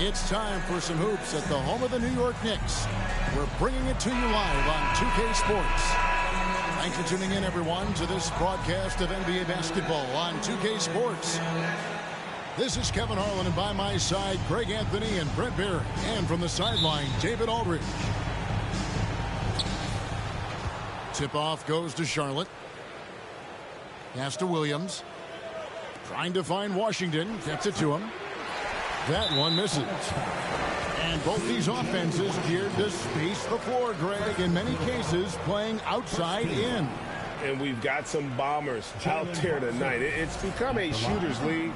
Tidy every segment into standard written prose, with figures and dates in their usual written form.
It's time for some hoops at the home of the New York Knicks. We're bringing it to you live on 2K Sports. Thanks for tuning in, everyone, to this broadcast of NBA basketball on 2K Sports. This is Kevin Harlan, and by my side, Greg Anthony and Brett Barry. And from the sideline, David Aldridge. Tip-off goes to Charlotte. Pass to Williams. Trying to find Washington. Gets it to him. That one misses. And both these offenses geared to space the floor, Greg, in many cases playing outside in. And we've got some bombers out there tonight. It's become a shooter's league.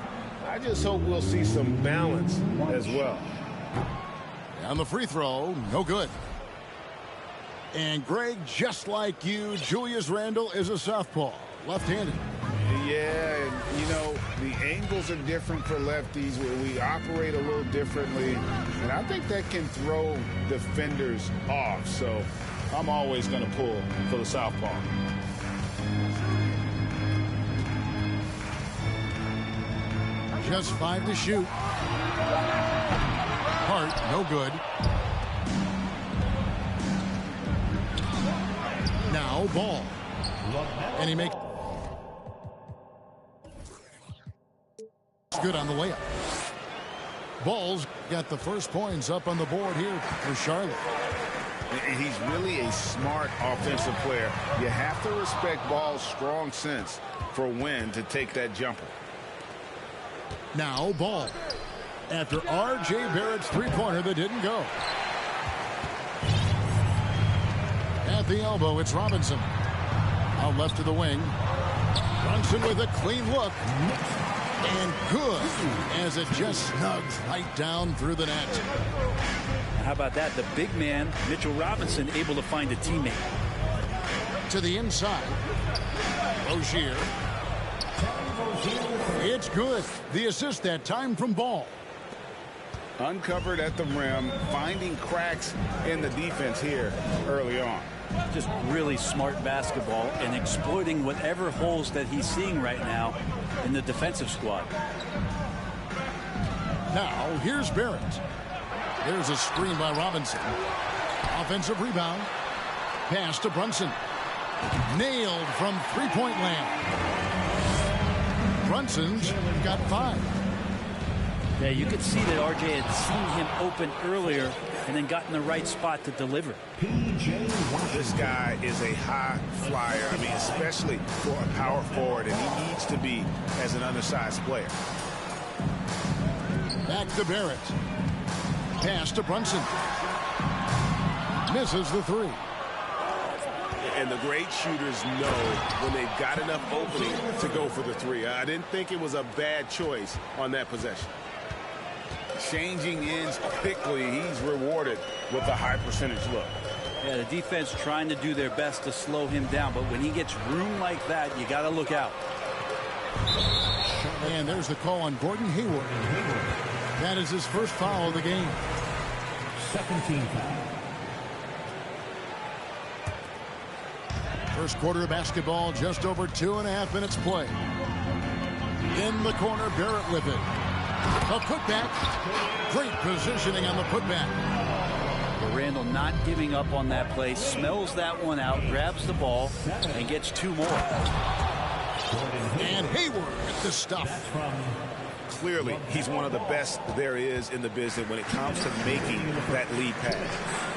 I just hope we'll see some balance as well. On the free throw, no good. And Greg, just like you, Julius Randle is a southpaw, left-handed. Yeah, and you know, the angles are different for lefties, where we operate a little differently, and I think that can throw defenders off, so I'm always going to pull for the southpaw. Just 5 to shoot. Hart, no good. Now ball. And he makes good on the layup. Ball's got the first points up on the board here for Charlotte. He's really a smart offensive player. You have to respect Ball's strong sense for when to take that jumper. Now ball. After R.J. Barrett's three-pointer that didn't go. At the elbow, it's Robinson. Out left to the wing. Brunson with a clean look. And good, as it just snugs right down through the net. How about that? The big man, Mitchell Robinson, able to find a teammate. To the inside. Rozier. It's good. The assist that time from Ball. Uncovered at the rim, finding cracks in the defense here early on. Just really smart basketball and exploiting whatever holes that he's seeing right now in the defensive squad. Now, here's Barrett. There's a screen by Robinson. Offensive rebound. Pass to Brunson. Nailed from three-point land. Brunson's got 5. Yeah, you could see that RJ had seen him open earlier and then got in the right spot to deliver. This guy is a high flyer. I mean, especially for a power forward, and he needs to be as an undersized player. Back to Barrett. Pass to Brunson. Misses the 3. And the great shooters know when they've got enough opening to go for the 3. I didn't think it was a bad choice on that possession. Changing ends quickly, he's rewarded with a high percentage look. Yeah, the defense trying to do their best to slow him down, but when he gets room like that, you got to look out. And there's the call on Gordon Hayward. That is his first foul of the game. Second team foul. First quarter of basketball, just over 2.5 minutes play. In the corner, Barrett with it. A putback. Great positioning on the putback. Randle not giving up on that play, smells that one out, grabs the ball, and gets 2 more. And Hayward with the stuff. Clearly, he's one of the best there is in the business when it comes to making that lead pass.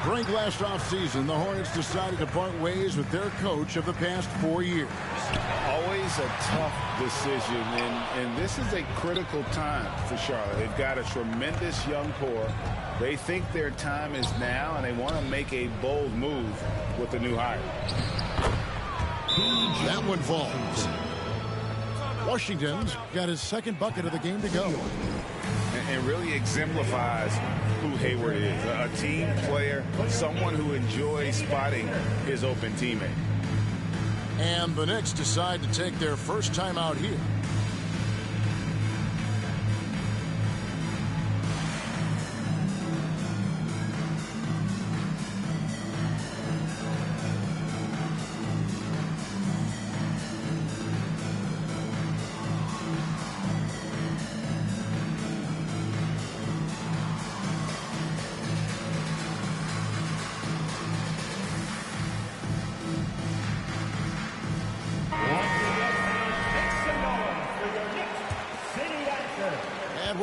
Greg, last offseason, the Hornets decided to part ways with their coach of the past 4 years. Always a tough decision, and this is a critical time for Charlotte. They've got a tremendous young core. They think their time is now, and they want to make a bold move with the new hire. That one falls. Washington's got his second bucket of the game to go. And really exemplifies who Hayward is. A team player, someone who enjoys spotting his open teammate. And the Knicks decide to take their first time out here.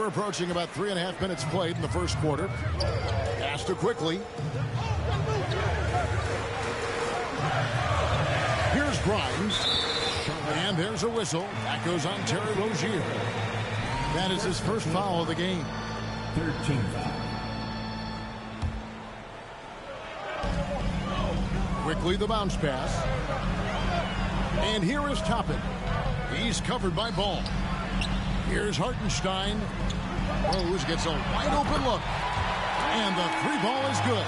We're approaching about 3.5 minutes played in the first quarter. Pass to quickly. Here's Grimes. And there's a whistle. That goes on Terry Rozier. That is his first foul of the game. 13 foul. Quickly the bounce pass. And here is Toppin. He's covered by Ball. Here's Hartenstein. Rose gets a wide open look. And the three ball is good.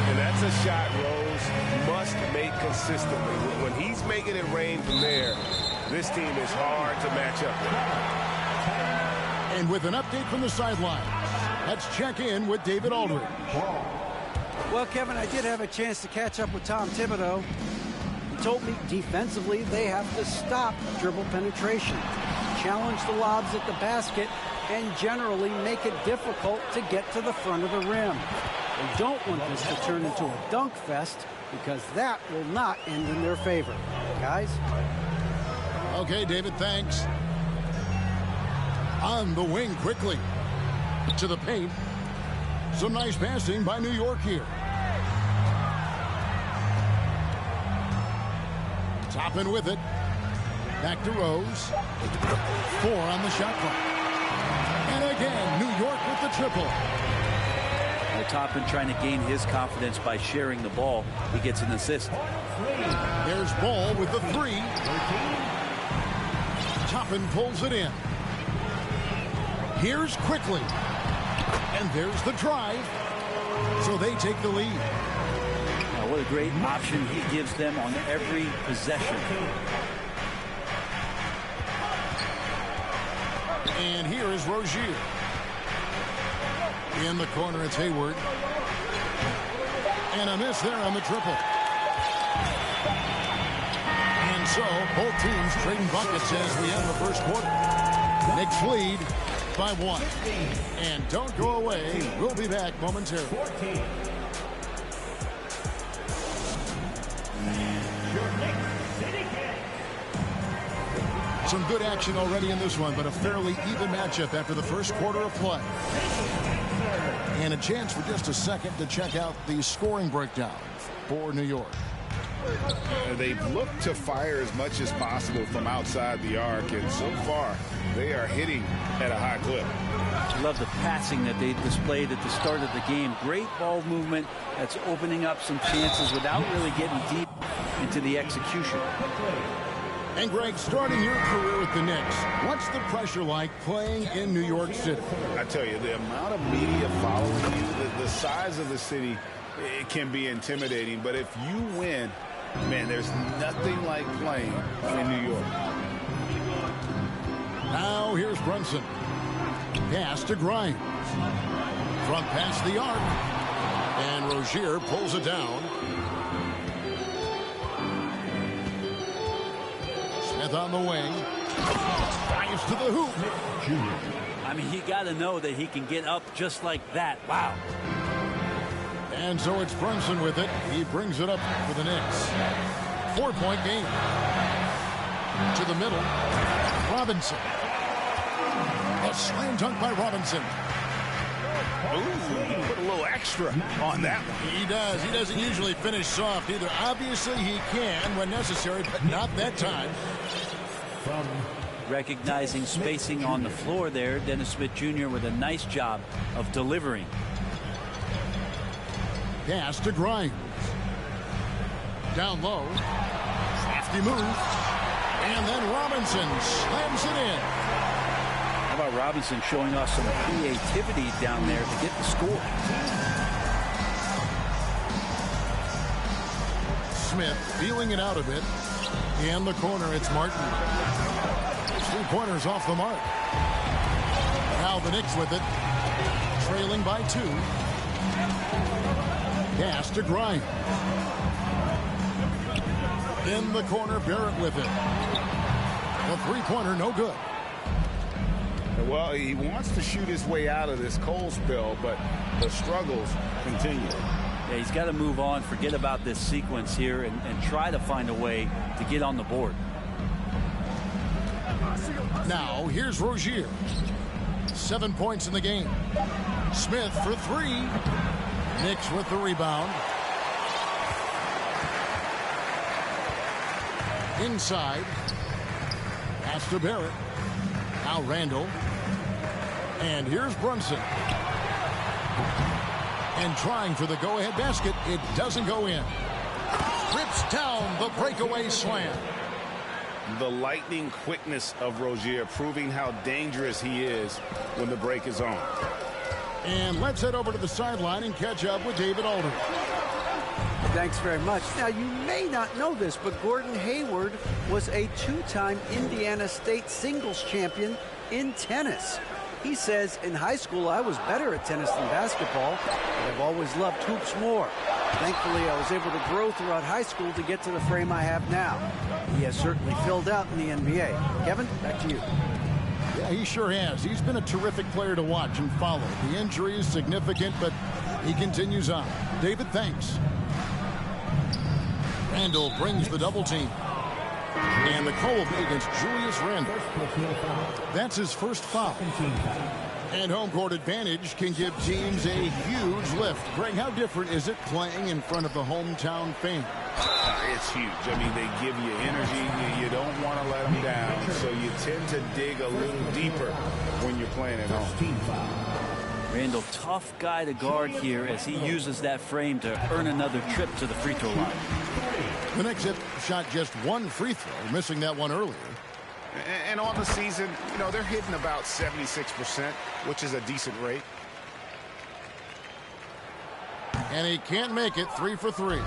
And that's a shot Rose must make consistently. When he's making it rain from there, this team is hard to match up with. And with an update from the sideline, let's check in with David Aldridge. Well, Kevin, I did have a chance to catch up with Tom Thibodeau. He told me defensively they have to stop dribble penetration, challenge the lobs at the basket, and generally make it difficult to get to the front of the rim. They don't want this to turn into a dunk fest because that will not end in their favor. Guys? Okay, David, thanks. On the wing quickly. To the paint. Some nice passing by New York here. Toppin with it. Back to Rose. 4 on the shot clock. And again, New York with the triple. Toppin trying to gain his confidence by sharing the ball. He gets an assist. There's Ball with the 3. Toppin pulls it in. Here's quickly. And there's the drive. So they take the lead. Now, what a great option he gives them on every possession. And here is Rozier. In the corner, it's Hayward. And a miss there on the triple. And so, both teams trading buckets as we end the first quarter. Knicks lead by 1. And don't go away. We'll be back momentarily. Some good action already in this one, but a fairly even matchup after the first quarter of play. And a chance for just a second to check out the scoring breakdown for New York. They've looked to fire as much as possible from outside the arc, and so far they are hitting at a high clip. I love the passing that they displayed at the start of the game. Great ball movement that's opening up some chances without really getting deep into the execution. And Greg, starting your career with the Knicks, what's the pressure like playing in New York City? I tell you, the amount of media following you, the size of the city, it can be intimidating. But if you win, man, there's nothing like playing in New York. Now here's Brunson. Pass to Grimes. Front past the arc. And Rozier pulls it down. Smith on the wing. Drives to the hoop. I mean, you got to know that he can get up just like that. Wow. And so it's Brunson with it. He brings it up for the Knicks. 4-point game. To the middle. Robinson. A slam dunk by Robinson. Ooh, put a little extra on that one. He does. He doesn't usually finish soft either. Obviously, he can when necessary, but not that time. Recognizing spacing on the floor there, Dennis Smith Jr. with a nice job of delivering. Pass to Grimes. Down low. Crafty move. And then Robinson slams it in. How about Robinson showing us some creativity down there to get the score? Smith feeling it out a bit. In the corner, it's Martin. 3-pointers off the mark. Now the Knicks with it. Trailing by 2. Pass to Grimes. In the corner, Barrett with it. The 3-pointer, no good. Well, he wants to shoot his way out of this cold spell, but the struggles continue. Yeah, he's got to move on, forget about this sequence here, and try to find a way to get on the board. Now, here's Rozier. 7 points in the game. Smith for three. Knicks with the rebound. Inside. Pass to Barrett. Now Randall. And here's Brunson. And trying for the go-ahead basket. It doesn't go in. Rips down the breakaway slam. The lightning quickness of Rozier, proving how dangerous he is when the break is on. And let's head over to the sideline and catch up with David Alder. Thanks very much. Now, you may not know this, but Gordon Hayward was a two-time Indiana State singles champion in tennis. He says, in high school, I was better at tennis than basketball, but I've always loved hoops more. Thankfully, I was able to grow throughout high school to get to the frame I have now. He has certainly filled out in the NBA. Kevin, back to you. Yeah, he sure has. He's been a terrific player to watch and follow. The injury is significant, but he continues on. David, thanks. Randall brings the double team. And the call will be against Julius Randall. That's his first foul. And home court advantage can give teams a huge lift. Greg, how different is it playing in front of the hometown fans? It's huge. I mean, they give you energy. You don't want to let them down, so you tend to dig a little deeper when you're playing at home. Randall, tough guy to guard here as he uses that frame to earn another trip to the free throw line. The Knicks have shot just one free throw, missing that one earlier. And on the season, you know, they're hitting about 76%, which is a decent rate. And he can't make it. 3 for 3.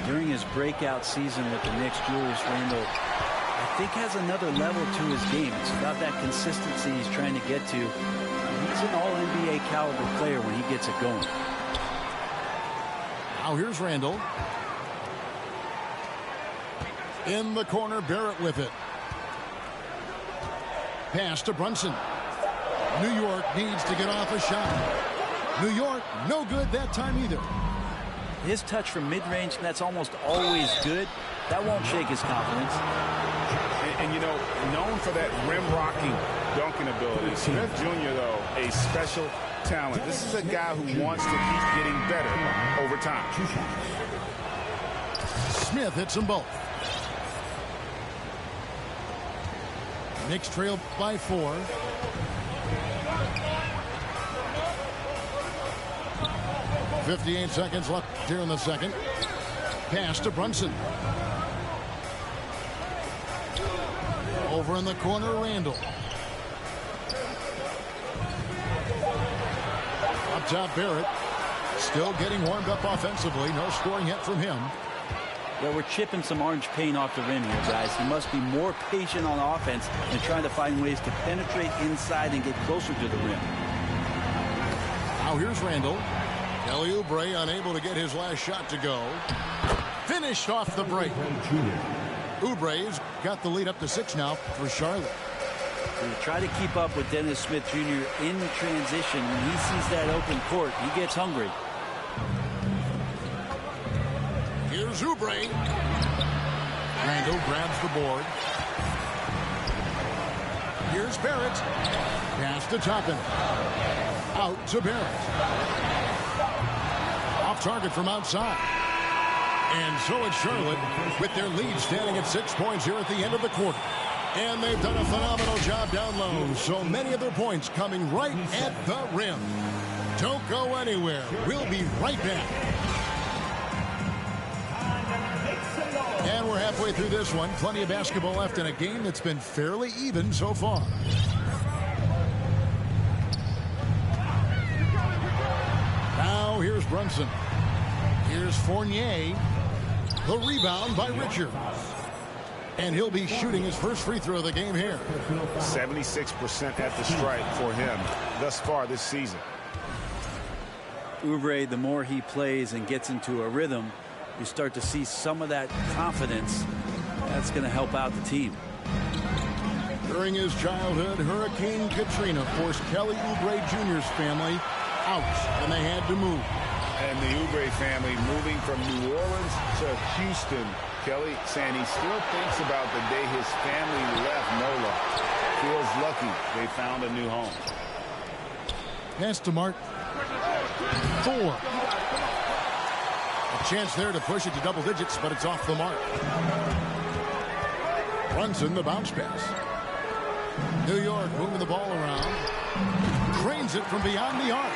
During his breakout season with the Knicks, Julius Randall, I think, has another level to his game. It's about that consistency he's trying to get to. He's an all-NBA caliber player when he gets it going. Now here's Randall. In the corner, Barrett with it. Pass to Brunson. New York needs to get off a shot. New York, no good that time either. His touch from mid-range, that's almost always good. That won't shake his confidence. And you know, known for that rim-rocking dunking ability. Smith Jr., though, a special talent. This is a guy who wants to keep getting better over time. Smith hits them both. Knicks trail by 4. .58 seconds left here in the second. Pass to Brunson. Over in the corner, Randall. Up top, Barrett. Still getting warmed up offensively. No scoring yet from him. Well, we're chipping some orange paint off the rim here, guys. He must be more patient on offense and trying to find ways to penetrate inside and get closer to the rim. Now here's Randall. Kelly Oubre unable to get his last shot to go. Finished off the break. Oubre's got the lead up to 6 now for Charlotte. We'll try to keep up with Dennis Smith Jr. in transition. When he sees that open court, he gets hungry. Here's Oubre. Randall grabs the board. Here's Barrett. Pass to Toppin. Out to Barrett. Off target from outside. And so it's Charlotte with their lead standing at 6 points here at the end of the quarter. And they've done a phenomenal job down low. So many of their points coming right at the rim. Don't go anywhere. We'll be right back. And we're halfway through this one. Plenty of basketball left in a game that's been fairly even so far. Now here's Brunson. Here's Fournier. The rebound by Richards. And he'll be shooting his first free throw of the game here. 76% at the stripe for him thus far this season. Oubre, the more he plays and gets into a rhythm, you start to see some of that confidence. That's going to help out the team. During his childhood, Hurricane Katrina forced Kelly Oubre Jr.'s family out, and they had to move. And the Oubre family moving from New Orleans to Houston. Kelly saying he still thinks about the day his family left NOLA. Feels lucky they found a new home. Pass to Mark. Thor. A chance there to push it to double digits, but it's off the mark. Brunson, the bounce pass. New York moving the ball around. Cranes it from beyond the arc.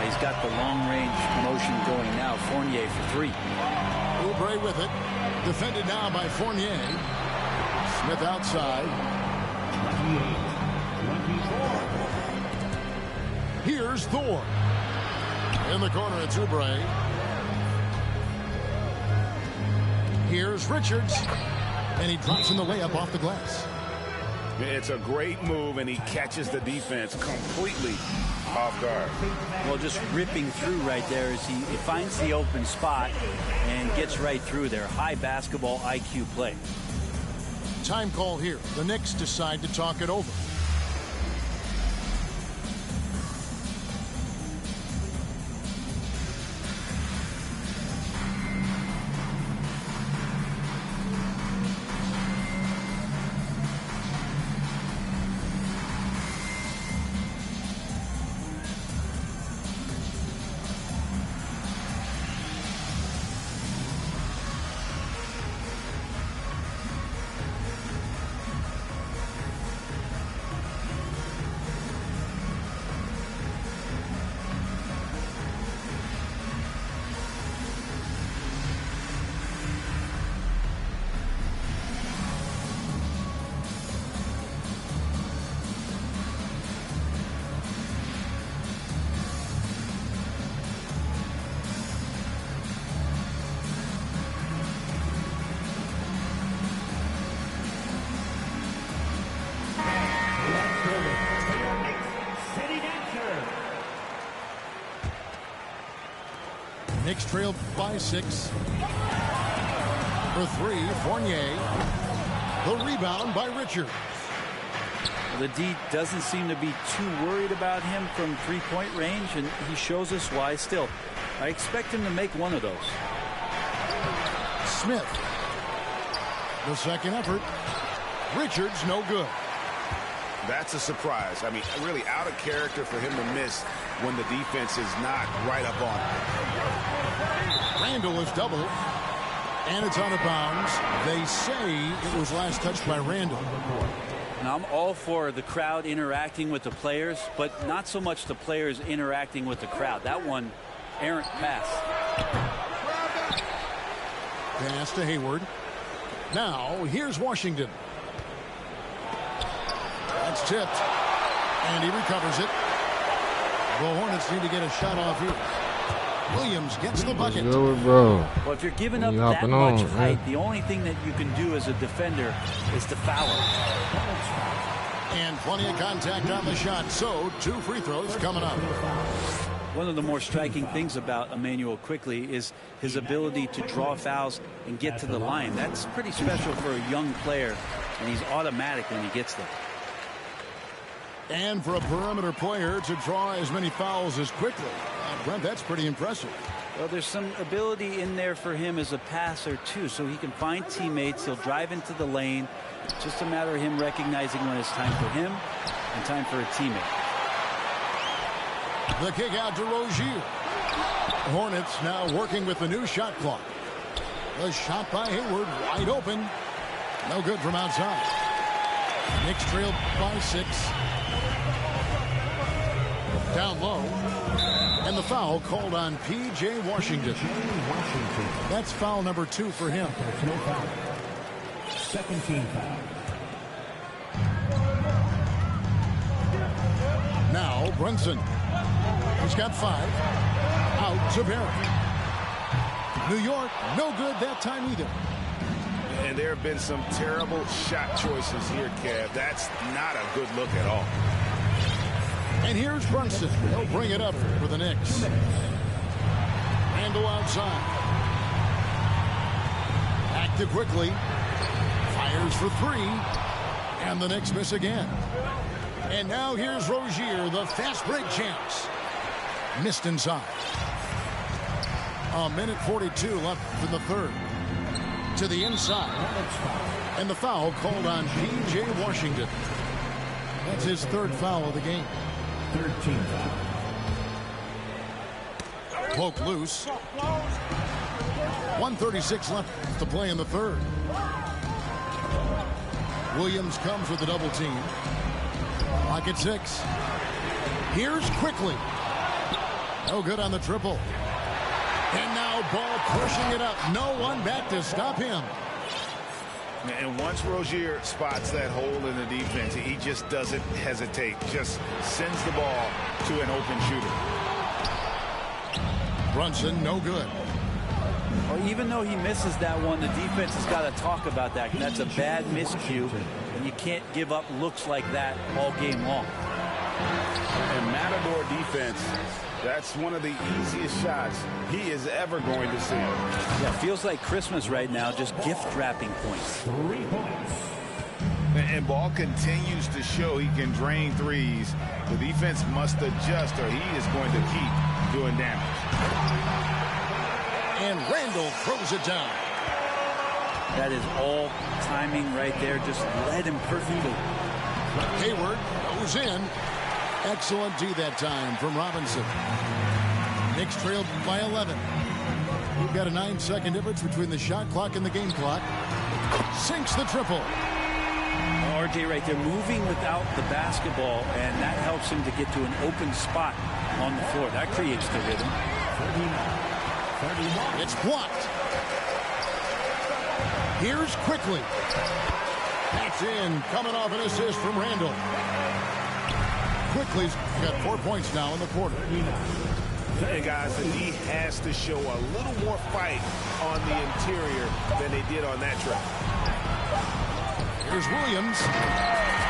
He's got the long-range motion going now. Fournier for three. Oubre with it. Defended now by Fournier. Smith outside. Here's Thor. In the corner, it's Oubre. Here's Richards. And he drops in the layup off the glass. It's a great move, and he catches the defense completely off guard. Well, just ripping through right there as he finds the open spot and gets right through there. High basketball IQ play. Time call here. The Knicks decide to talk it over. Knicks trail by 6. For 3, Fournier. The rebound by Richard. The D doesn't seem to be too worried about him from three-point range, and he shows us why still. I expect him to make one of those. Smith. The second effort. Richards, no good. That's a surprise. I mean, really out of character for him to miss when the defense is not right up on him. Randall is double. And it's out of bounds. They say it was last touched by Randall. Now, I'm all for the crowd interacting with the players, but not so much the players interacting with the crowd. That one, errant pass. Pass to Hayward. Now, here's Washington. That's tipped. And he recovers it. The Hornets need to get a shot off here. Williams gets the bucket. Bro. Well, if you're giving up that much height, the only thing that you can do as a defender is to foul him. And plenty of contact on the shot. So, 2 free throws coming up. One of the more striking things about Emmanuel Quickley is his ability to draw fouls and get to the line. That's pretty special for a young player, and he's automatic when he gets there. And for a perimeter player to draw as many fouls as Quickley. Brent, that's pretty impressive. Well, there's some ability in there for him as a passer, too, so he can find teammates. He'll drive into the lane. It's just a matter of him recognizing when it's time for him and time for a teammate. The kick out to Rozier. Hornets now working with the new shot clock. The shot by Hayward, wide open. No good from outside. Knicks trailed by 6. Down low. And the foul called on P.J. Washington. That's foul number 2 for him. No foul. Second team foul. Now Brunson. He's got 5. Out to Barrett. New York, no good that time either. And there have been some terrible shot choices here, Kev. That's not a good look at all. And here's Brunson. He'll bring it up for the Knicks. Randall outside. Back to Quickley. Fires for 3. And the Knicks miss again. And now here's Rozier, the fast break champs. Missed inside. 1:42 left in the third. To the inside. And the foul called on P.J. Washington. That's his 3rd foul of the game. Third team foul. Poke loose. 1:36 left to play in the third. Williams comes with the double team. Lock at 6. Here's quickly. No good on the triple. And now Ball pushing it up. No one back to stop him. And once Rozier spots that hole in the defense, he just doesn't hesitate. Just sends the ball to an open shooter. Brunson, no good. Well, even though he misses that one, the defense has got to talk about that. That's a bad miscue, and you can't give up looks like that all game long. And Matador defense, that's one of the easiest shots he is ever going to see. Yeah, feels like Christmas right now, just gift wrapping points. 3 points. And Ball continues to show he can drain threes. The defense must adjust or he is going to keep doing damage. And Randall throws it down. That is all timing right there. Just led him perfectly. Hayward goes in. Excellent D that time from Robinson. Knicks trailed by 11. We've got a 9-second difference between the shot clock and the game clock. Sinks the triple. RJ right there moving without the basketball, and that helps him to get to an open spot on the floor. That creates the rhythm. 31. It's blocked. Here's quickly. That's in. Coming off an assist from Randall. Quickly's got 4 points now in the quarter. And guys, the D has to show a little more fight on the interior than they did on that trip. Here's Williams.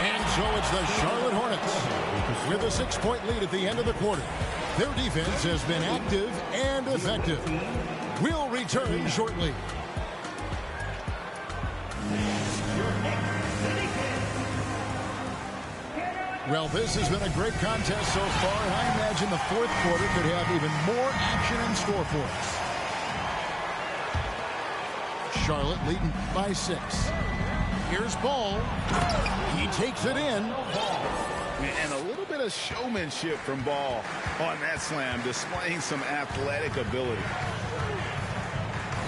And so it's the Charlotte Hornets with a 6-point lead at the end of the quarter. Their defense has been active and effective. We'll return shortly. Well, this has been a great contest so far, and I imagine the fourth quarter could have even more action in store for us. Charlotte leading by 6. Here's Ball. He takes it in. And a little bit of showmanship from Ball on that slam, displaying some athletic ability.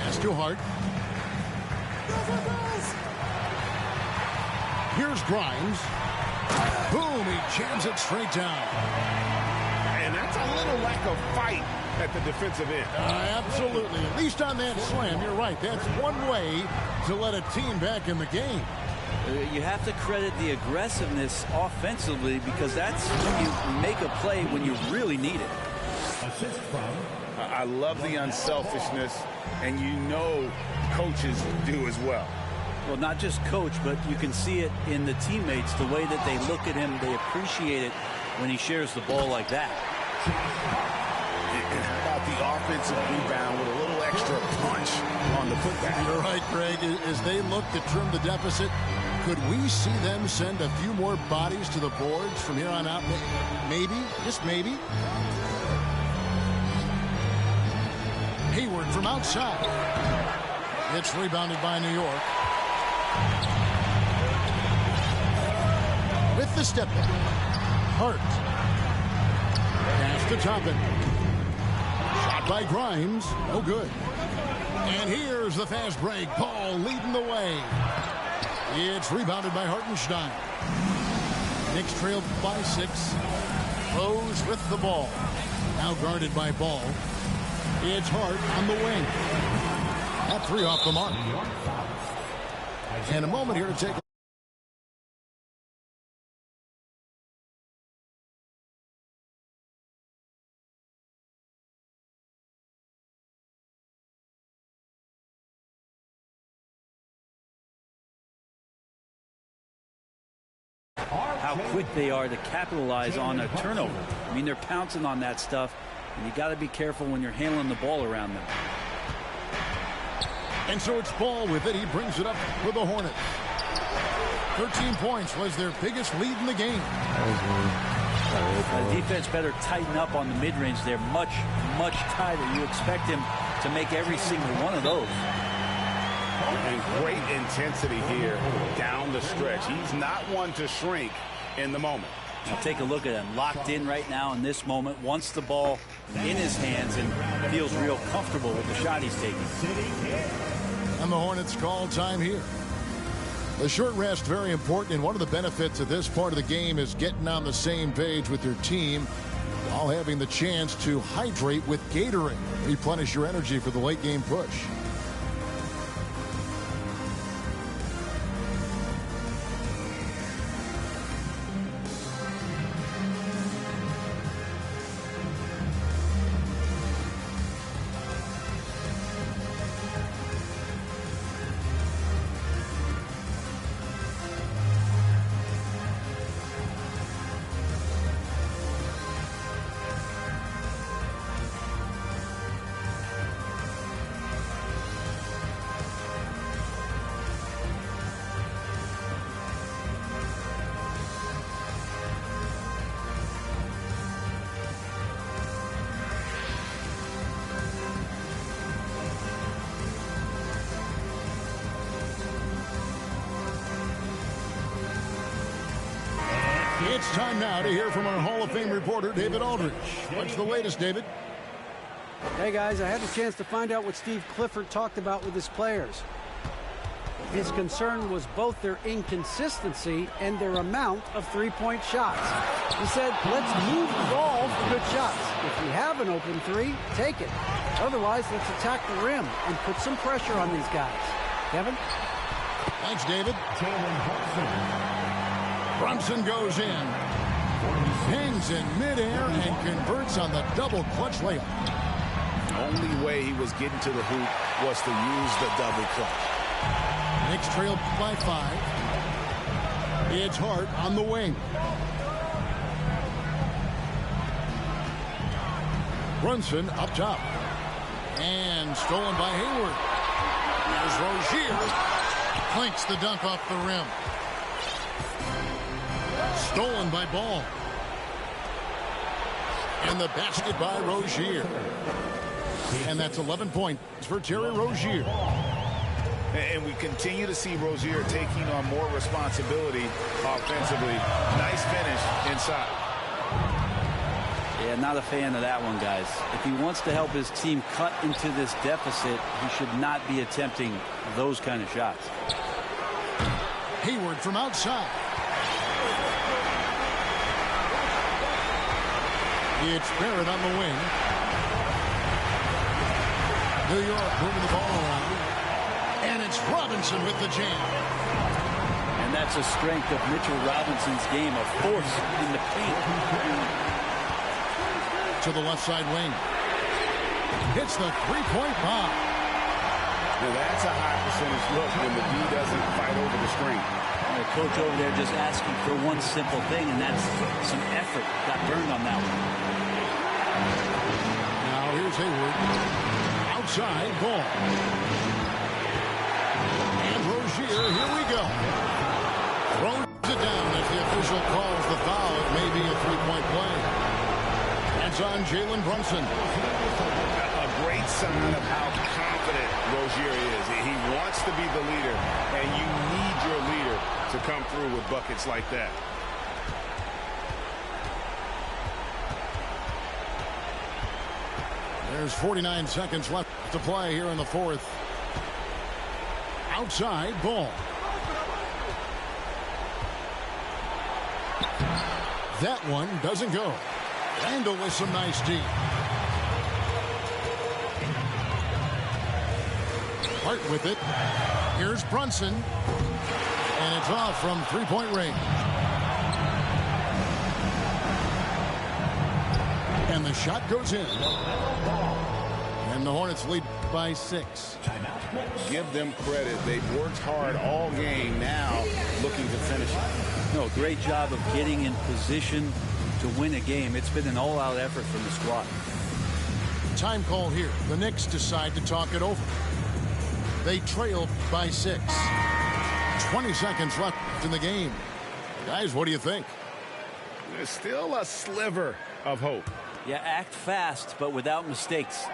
Pass to Hart. Here's Grimes. Boom, he jams it straight down. And that's a little lack of fight at the defensive end. Absolutely. At least on that slam, you're right. That's one way to let a team back in the game. You have to credit the aggressiveness offensively, because that's when you make a play when you really need it. Assist from. I love the unselfishness, and you know coaches do as well. Well, not just coach, but you can see it in the teammates, the way that they look at him. They appreciate it when he shares the ball like that. And how about the offensive rebound with a little extra punch on the putback? You're right, Greg. As they look to trim the deficit, could we see them send a few more bodies to the boards from here on out? Maybe, just maybe. Hayward from outside. It's rebounded by New York. With the step back. Hart. Pass to Toppin. Shot by Grimes. No good. And here's the fast break. Ball leading the way. It's rebounded by Hartenstein. Knicks trailed by 6. Rose with the ball. Now guarded by Ball. It's Hart on the wing. That 3 off the mark. And a moment here to take. How quick they are to capitalize on a turnover. I mean, they're pouncing on that stuff, and you got to be careful when you're handling the ball around them. And so it's Ball with it. He brings it up for the Hornets. 13 points was their biggest lead in the game. The defense better tighten up on the mid-range. They're much, much tighter. You expect him to make every single one of those. And great intensity here down the stretch. He's not one to shrink in the moment. Now take a look at him, locked in right now in this moment, wants the ball in his hands and feels real comfortable with the shot he's taking. And the Hornets call time here. The short rest, very important, and one of the benefits of this part of the game is getting on the same page with your team while having the chance to hydrate with Gatorade. Replenish your energy for the late game push. It's time now to hear from our Hall of Fame reporter, David Aldridge. What's the latest, David? Hey, guys, I had a chance to find out what Steve Clifford talked about with his players. His concern was both their inconsistency and their amount of three-point shots. He said, let's move the ball for good shots. If we have an open three, take it. Otherwise, let's attack the rim and put some pressure on these guys. Kevin? Thanks, David. Brunson goes in, hangs in midair, and converts on the double clutch layup. The only way he was getting to the hoop was to use the double clutch. Knicks trail by 5. It's Hart on the wing. Brunson up top. And stolen by Hayward. There's Rozier. Clinks the dunk off the rim. Stolen by Ball. And the basket by Rozier. And that's 11 points for Terry Rozier. And we continue to see Rozier taking on more responsibility offensively. Nice finish inside. Yeah, not a fan of that one, guys. If he wants to help his team cut into this deficit, he should not be attempting those kind of shots. Hayward from outside. It's Barrett on the wing. New York moving the ball around. And it's Robinson with the jam. And that's a strength of Mitchell Robinson's game, a force in the paint. To the left side wing. Hits the three-point bomb. Now that's a high percentage look when the D doesn't fight over the screen. The coach over there just asking for one simple thing, and that's some effort. Got burned on that one. Now here's Hayward. Outside ball. And Rozier, here we go. Throws it down as the official calls the foul. It may be a three-point play. That's on Jalen Brunson. A great sign of how confident Rozier is. He wants to be the leader, and you need your leader to come through with buckets like that. There's 49 seconds left to play here in the fourth. Outside ball. That one doesn't go. Randall with some nice D. Hart with it. Here's Brunson. And it's off from three-point range. And the shot goes in. And the Hornets lead by 6. Give them credit. They've worked hard all game, now looking to finish it. No, great job of getting in position to win a game. It's been an all-out effort from the squad. Time call here. The Knicks decide to talk it over. They trail by 6. 20 seconds left in the game. Guys, what do you think? There's still a sliver of hope. Yeah, act fast, but without mistakes.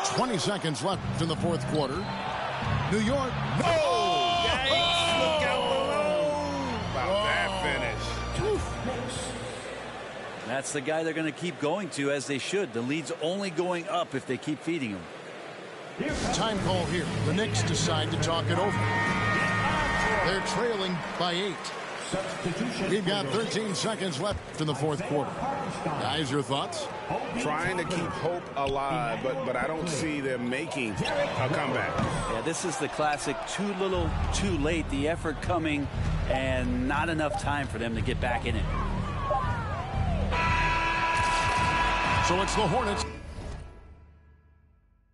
20 seconds left in the fourth quarter. New York. Oh! Yikes! Look out below! About that finish. That's the guy they're going to keep going to, as they should. The lead's only going up if they keep feeding him. Time call here. The Knicks decide to talk it over. They're trailing by 8. We've got 13 seconds left in the fourth quarter. Guys, your thoughts? Trying to keep hope alive, but I don't see them making a comeback. Yeah, this is the classic too little, too late. The effort coming and not enough time for them to get back in it. So it's the Hornets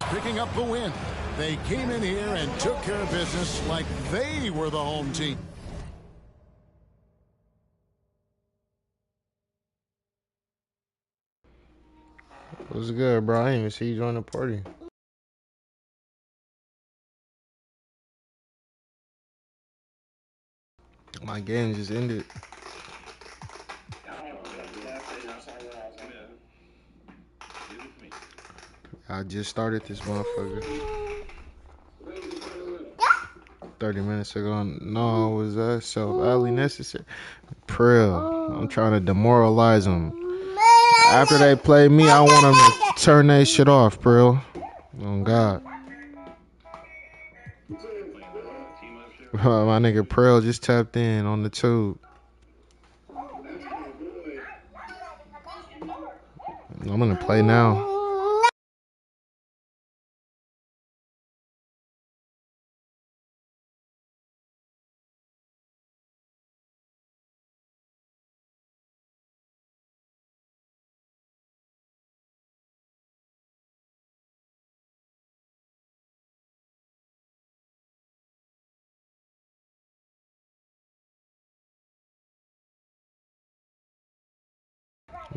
picking up the win. They came in here and took care of business like they were the home team. What's good, bro? I didn't even see you join the party. My game just ended. I just started this motherfucker 30 minutes ago. No, was that self-alley necessary? Prill, I'm trying to demoralize them. After they play me, I want them to turn that shit off, Prill. Oh, God. My nigga Prill just tapped in on the tube. I'm gonna play now.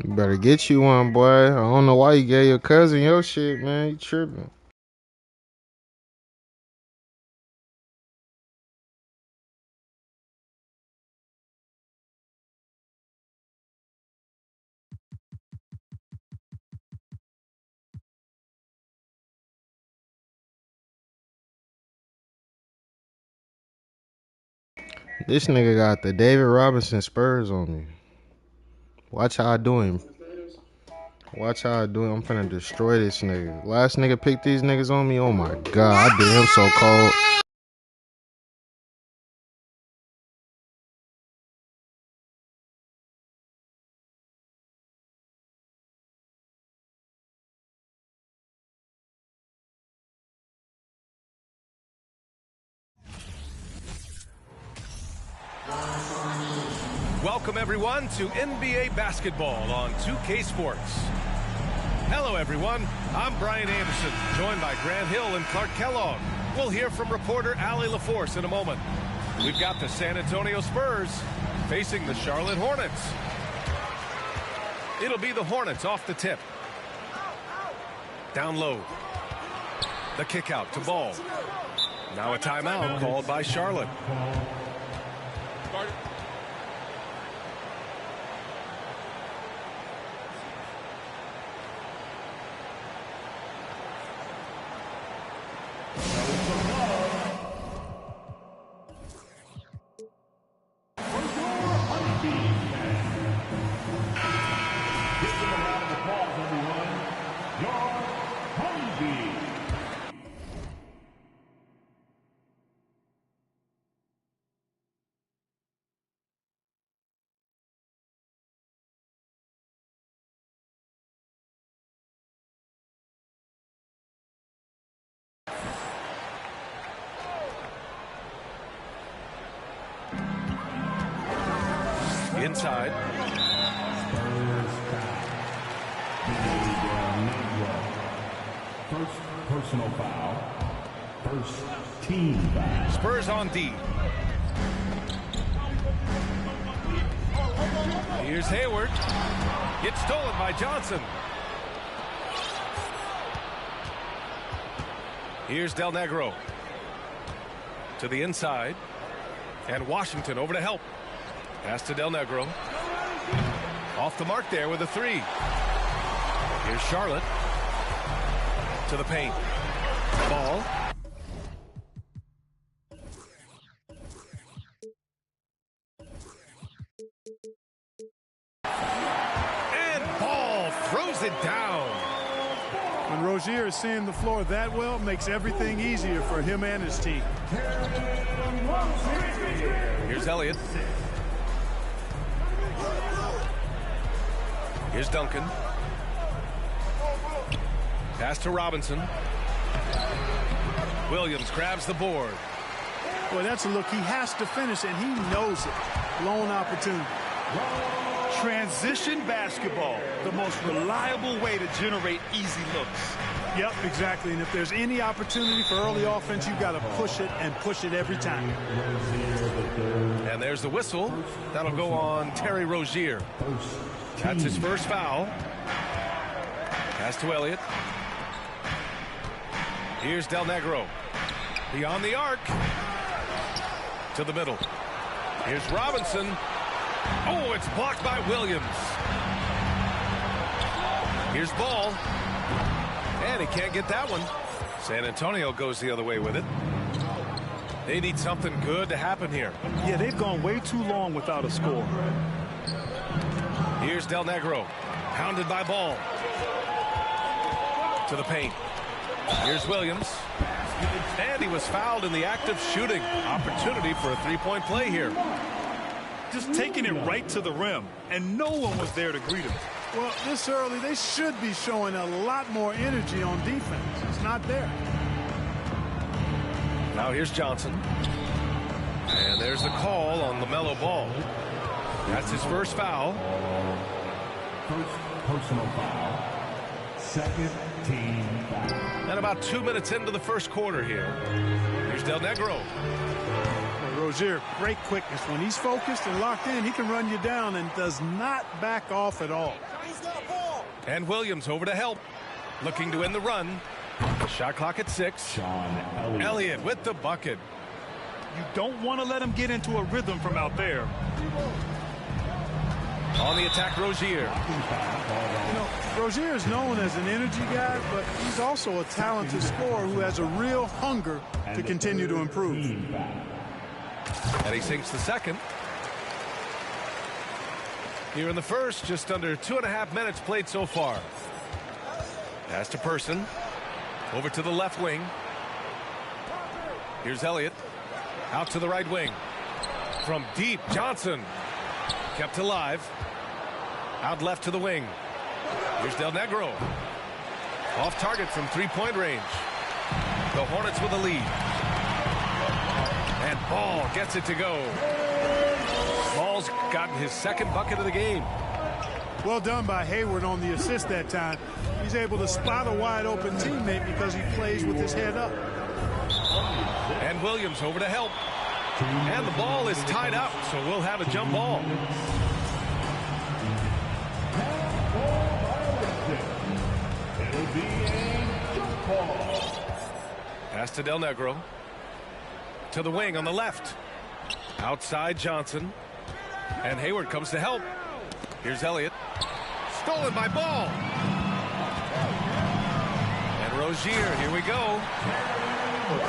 You better get you one, boy. I don't know why you gave your cousin your shit, man. You tripping. This nigga got the David Robinson Spurs on me. Watch how I do him. Watch how I do him. I'm finna destroy this nigga. Last nigga picked these niggas on me. Oh my God, I did him so cold. Welcome, everyone, to NBA basketball on 2K Sports. Hello, everyone. I'm Brian Anderson, joined by Grant Hill and Clark Kellogg. We'll hear from reporter Allie LaForce in a moment. We've got the San Antonio Spurs facing the Charlotte Hornets. It'll be the Hornets off the tip. Down low. The kick out to Ball. Now a timeout called by Charlotte. Inside. First personal foul. First team foul. Spurs on D. Here's Hayward. Gets stolen by Johnson. Here's Del Negro. To the inside. And Washington over to help. Pass to Del Negro. Off the mark there with a three. Here's Charlotte. To the paint. Ball. And it down. When Rozier is seeing the floor that well, it makes everything easier for him and his team. Here's Elliott. Here's Duncan. Pass to Robinson. Williams grabs the board. Boy, that's a look he has to finish, and he knows it. Lone opportunity. Transition basketball, the most reliable way to generate easy looks. Yep, exactly. And if there's any opportunity for early offense, you've got to push it and push it every time. And there's the whistle. That'll go on Terry Rozier. That's his first foul. Pass to Elliott. Here's Del Negro. Beyond the arc. To the middle. Here's Robinson. Oh, it's blocked by Williams. Here's Ball. And he can't get that one. San Antonio goes the other way with it. They need something good to happen here. Yeah, they've gone way too long without a score. Here's Del Negro. Pounded by Ball. To the paint. Here's Williams. And he was fouled in the act of shooting. Opportunity for a three-point play here. Just taking it right to the rim, and no one was there to greet him. Well, this early, they should be showing a lot more energy on defense. It's not there. Now here's Johnson. And there's the call on LaMelo Ball. That's his first foul. First personal foul. Second team foul. And about 2 minutes into the first quarter here. Here's Del Negro. Rozier, great quickness. When he's focused and locked in, he can run you down and does not back off at all. And Williams over to help. Looking to end the run. Shot clock at 6. Elliott with the bucket. You don't want to let him get into a rhythm from out there. On the attack, Rozier. You know, Rozier is known as an energy guy, but he's also a talented scorer who has a real hunger to continue to improve. And he sinks the second. Here in the first, just under 2.5 minutes played so far. Pass to Person. Over to the left wing. Here's Elliott. Out to the right wing. From deep, Johnson. Kept alive. Out left to the wing. Here's Del Negro. Off target from three-point range. The Hornets with a lead. And Ball gets it to go. Ball's gotten his second bucket of the game. Well done by Hayward on the assist that time. He's able to spot a wide-open teammate because he plays with his head up. And Williams over to help. And the ball is tied up, so we'll have a jump ball. Pass to Del Negro. To the wing on the left. Outside Johnson. And Hayward comes to help. Here's Elliott. Stolen by Ball. And Rozier, here we go.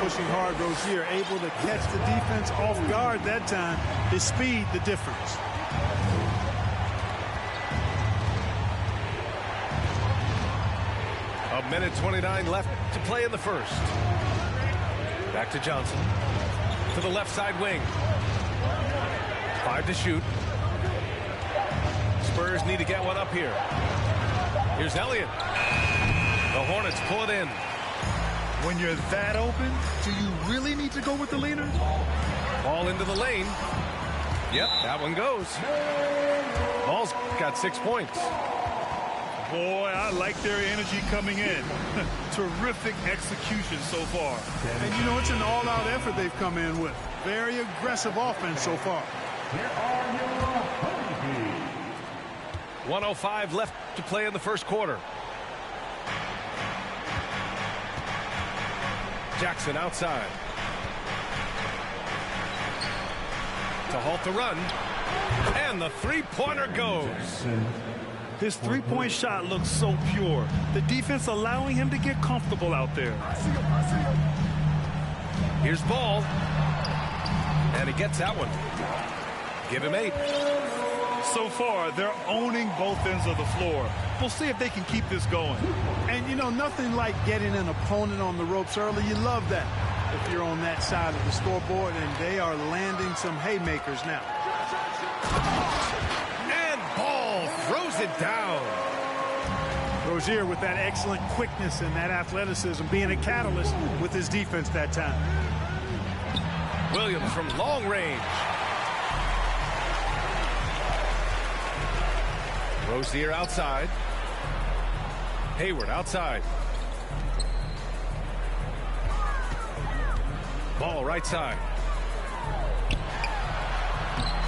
Pushing hard, Rozier able to catch the defense off guard that time. His speed, the difference. A minute 29 left to play in the first. Back to Johnson. To the left side wing. 5 to shoot. Spurs need to get one up here. Here's Elliott. The Hornets pull it in. When you're that open, do you really need to go with the leader? Ball into the lane. Yep, that one goes. Ball's got 6 points. Boy, I like their energy coming in. Terrific execution so far. And you know, it's an all-out effort they've come in with. Very aggressive offense so far. 1:05 left to play in the first quarter. Jackson outside. To halt the run. And the three-pointer goes. His three-point shot looks so pure. The defense allowing him to get comfortable out there. Here's Ball. And he gets that one. Give him 8. So far, they're owning both ends of the floor. We'll see if they can keep this going. And, you know, nothing like getting an opponent on the ropes early. You love that if you're on that side of the scoreboard, and they are landing some haymakers now. And Ball throws it down. Rozier with that excellent quickness and that athleticism being a catalyst with his defense that time. Williams from long range. Rozier outside. Hayward outside. Ball right side.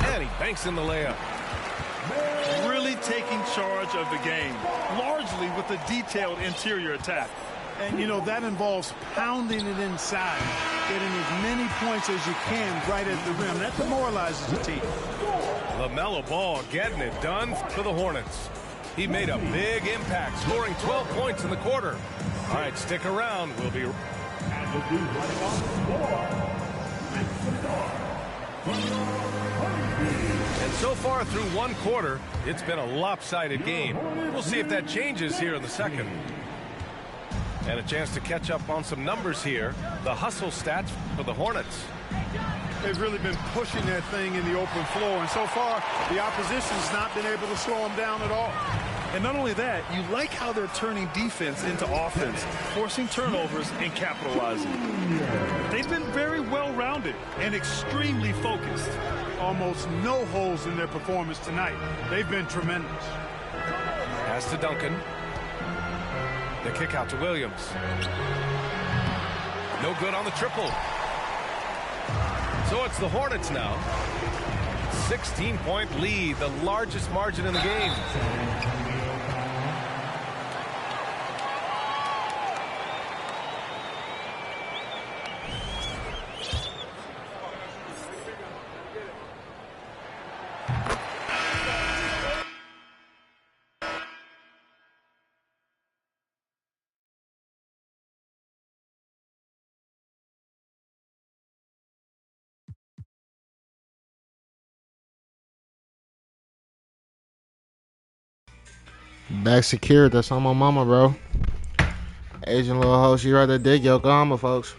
And he banks in the layup. Really taking charge of the game, largely with a detailed interior attack. And, you know, that involves pounding it inside, getting as many points as you can right at the rim. That demoralizes the team. LaMelo Ball getting it done for the Hornets. He made a big impact, scoring 12 points in the quarter. All right, stick around. We'll be... And so far through one quarter, it's been a lopsided game. We'll see if that changes here in the second. And a chance to catch up on some numbers here. The hustle stats for the Hornets. They've really been pushing that thing in the open floor, and so far the opposition's not been able to slow them down at all. And not only that, you like how they're turning defense into offense, forcing turnovers and capitalizing. They've been very well-rounded and extremely focused. Almost no holes in their performance tonight. They've been tremendous. Pass to Duncan. The kick out to Williams. No good on the triple. So it's the Hornets now. 16-point lead, the largest margin in the game. Back secured. That's on my mama, bro. Asian little hoe. She right there dig Yokohama, folks.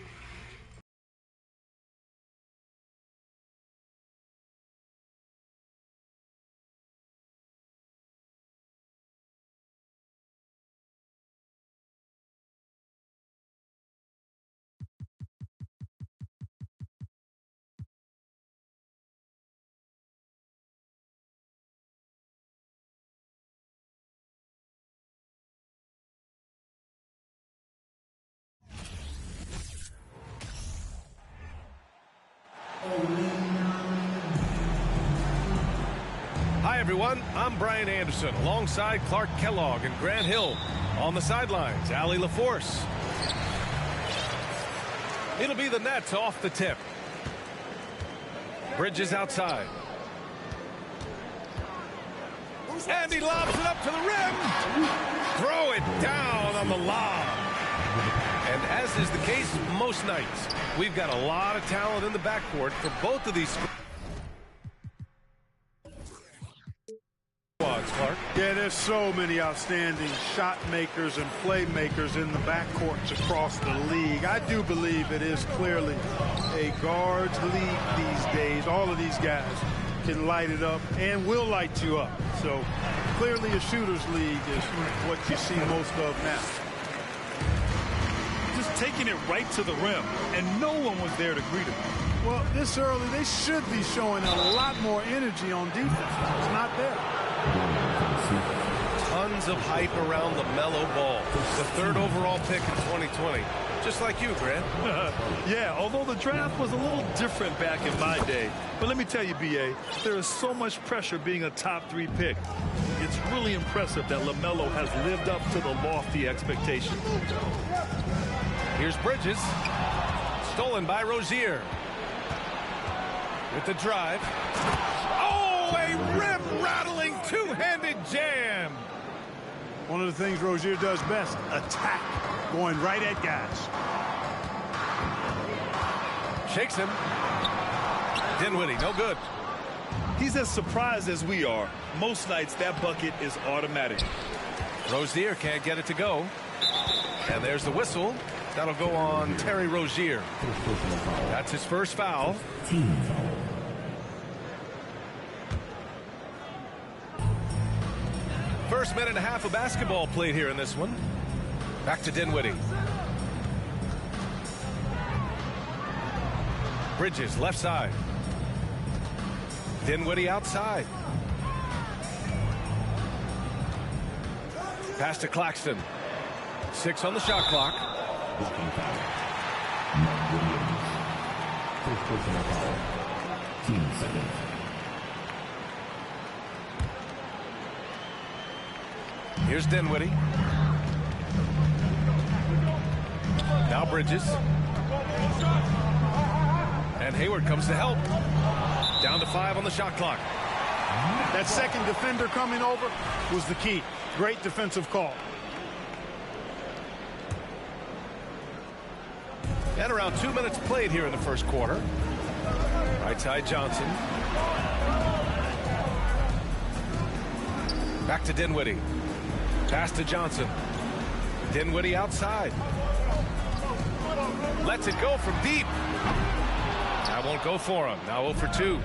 Hi, everyone. I'm Brian Anderson alongside Clark Kellogg and Grant Hill. On the sidelines, Allie LaForce. It'll be the Nets off the tip. Bridges outside. And he lobs it up to the rim. Throw it down on the lob. And as is the case most nights, we've got a lot of talent in the backcourt for both of these squads, Clark. Yeah, there's so many outstanding shot makers and playmakers in the backcourts across the league. I do believe it is clearly a guards league these days. All of these guys can light it up and will light you up. So clearly a shooter's league is what you see most of now. Just taking it right to the rim, and no one was there to greet him. Well, this early, they should be showing a lot more energy on defense. It's not there. Tons of hype around LaMelo Ball, the third overall pick in 2020. Just like you, Grant. Yeah, although the draft was a little different back in my day. But let me tell you, B.A., there is so much pressure being a top 3 pick. It's really impressive that LaMelo has lived up to the lofty expectations. Here's Bridges. Stolen by Rozier. With the drive. Oh, a rim-rattling two-handed jam. One of the things Rozier does best, attack, going right at guys. Shakes him. Dinwiddie, no good. He's as surprised as we are. Most nights, that bucket is automatic. Rozier can't get it to go. And there's the whistle. That'll go on Terry Rozier. That's his first foul. Team foul. First minute and a half of basketball played here in this one. Back to Dinwiddie. Bridges left side. Dinwiddie outside. Pass to Claxton. 6 on the shot clock. Blocking foul. Mark Williams. First personal foul. Team second. Here's Dinwiddie. Now Bridges. And Hayward comes to help. Down to 5 on the shot clock. That second defender coming over was the key. Great defensive call. And around 2 minutes played here in the first quarter. Right side Johnson. Back to Dinwiddie. Pass to Johnson. Dinwiddie outside. Lets it go from deep. That won't go for him. Now 0 for 2.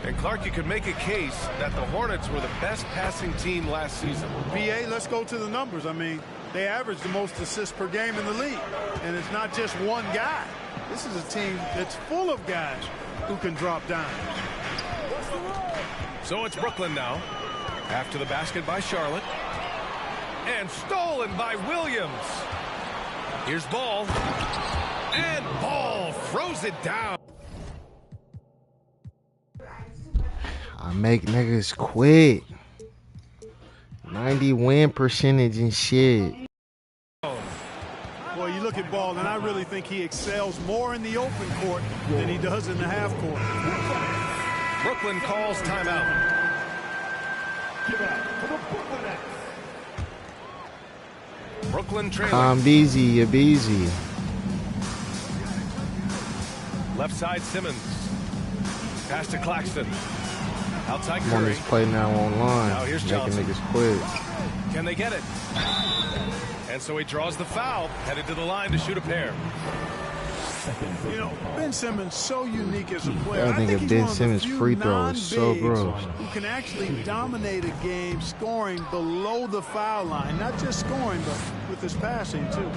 And Clark, you could make a case that the Hornets were the best passing team last season. BA, let's go to the numbers. I mean, they averaged the most assists per game in the league. And it's not just one guy. This is a team that's full of guys who can drop down. So it's Brooklyn now. After the basket by Charlotte. And stolen by Williams. Here's Ball. And Ball throws it down. I make niggas quit. 90 win percentage and shit. Boy, you look at Ball, and I really think he excels more in the open court than he does in the half court. Brooklyn calls timeout. Brooklyn trailing. Beezy, Abeezy. Left side Simmons. Pass to Claxton. Outside I'm on Curry. this play now online. Now here's making Johnson. niggas quit. Can they get it? And so he draws the foul. Headed to the line to shoot a pair. You know, Ben Simmons so unique as a player. I think he's Ben one of the Simmons few free throw is so non-bigs gross. who can actually dominate a game scoring below the foul line. Not just scoring, but with his passing, too.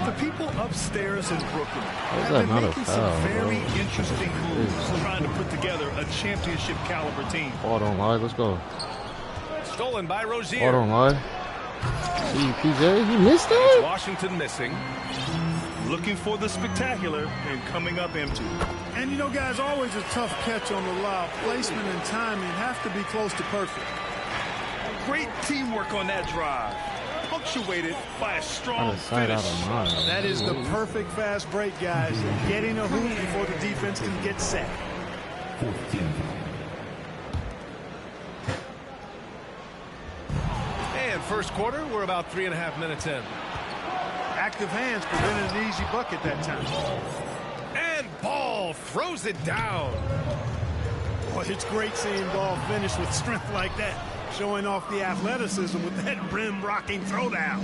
The people upstairs in Brooklyn How's have that been not a making foul, some very bro? interesting moves trying to put together a championship caliber team. Ball don't lie. Let's go. Stolen by Rozier. Ball don't lie. See, PJ, he missed It's that? Washington missing. Looking for the spectacular and coming up empty. And, you know, guys, always a tough catch on the lob. Placement and timing have to be close to perfect. Great teamwork on that drive, punctuated by a strong Out of sight, finish. out of mind. That is the perfect fast break, guys. Getting a hoop before the defense can get set. 14. And first quarter, we're about 3.5 minutes in. Active hands prevented an easy bucket that time. And Ball throws it down. Boy, it's great seeing Ball finish with strength like that, showing off the athleticism with that rim-rocking throwdown.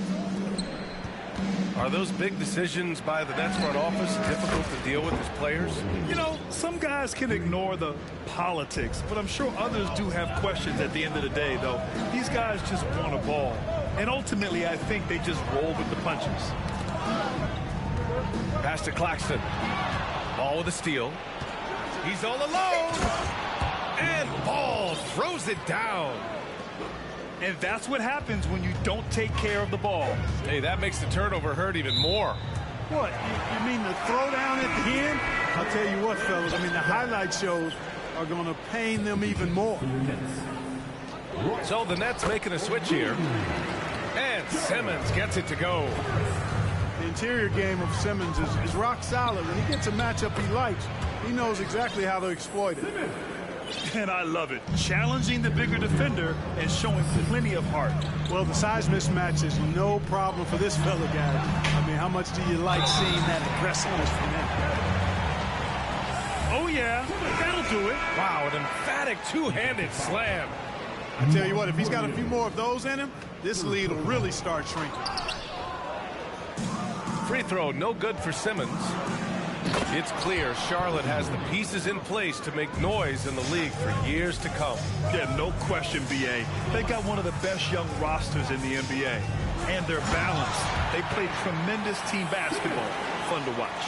Are those big decisions by the Nets front office difficult to deal with as players? You know, some guys can ignore the politics, but I'm sure others do have questions at the end of the day, though. These guys just want a ball. And ultimately, I think they just roll with the punches. Pass to Claxton. Ball with a steal. He's all alone. And Ball throws it down. And that's what happens when you don't take care of the ball. Hey, that makes the turnover hurt even more. What, you mean the throwdown at the end? I'll tell you what, fellas, I mean, the highlight shows are going to pain them even more. So the Nets making a switch here. And Simmons gets it to go. The interior game of Simmons is rock solid. When he gets a matchup he likes, he knows exactly how to exploit it. And I love it. Challenging the bigger defender and showing plenty of heart. Well, the size mismatch is no problem for this fella, guys. I mean, how much do you like seeing that aggressiveness from him? Oh, yeah, that'll do it. Wow, an emphatic two-handed slam. I tell you what, if he's got a few more of those in him, this lead will really start shrinking. Free throw, no good for Simmons. It's clear Charlotte has the pieces in place to make noise in the league for years to come. Yeah, no question, B.A. They got one of the best young rosters in the NBA. And they're balanced. They play tremendous team basketball. Fun to watch.